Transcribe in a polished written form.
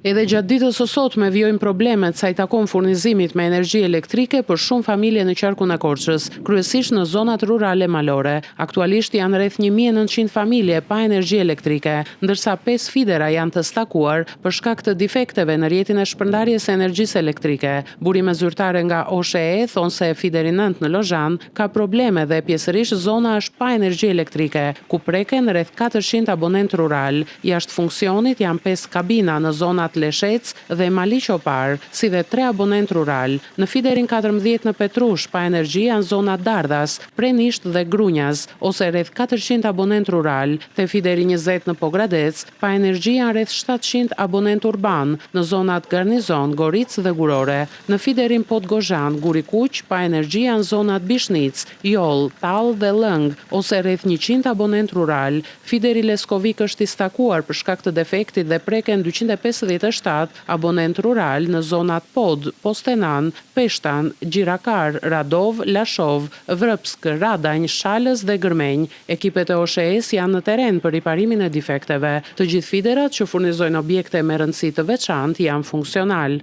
Edhe gjatë ditës së sotme vijojnë problemet sa i takon furnizimit me energji elektrike për shumë familje në qarkun e Korçës, kryesisht në zonat rurale malore. Aktualisht janë rreth 1900 familje pa energji elektrike, ndërsa 5 fidera janë të stakuar për shkak të defekteve në rrjetin e shpërndarjes së energjisë elektrike. Burime zyrtare nga OSHE thonë se fideri 9 në Lozhan ka probleme dhe pjesërisht zona është pa energji elektrike, ku preken rreth 400 abonent rural. Jashtë funksionit janë 5 kabina në zonat Leshec dhe Mali Qopar, si dhe 3 abonent rural. Në fiderin 14 në Petrush, pa energji janë zonat Dardhas, Prenisht dhe Grunjas, ose rreth 400 abonent rural. Te fideri 20 në Pogradec, pa energji janë rreth 700 abonent urban, në zonat Garnizon, Goric dhe Gurore. Në fiderin Podgozhan, Gurikuq, pa energji janë zonat Bishnic, Joll, Tall dhe Lëng, ose rreth 100 abonent rural. Fideri Leskovik është i stakuar për shkak të defektit dhe preken 257 abonent rural në zonat Pod, Postenan, Peshtan, Gjirakar, Radov, Lashov, Vrëpsk, Radanj, Shalës dhe Gërmenj. Ekipet e OSHE-s janë në teren për riparimin e defekteve. Të gjithë fiderat që furnizojnë objekte me rëndësi të veçantë janë funksional.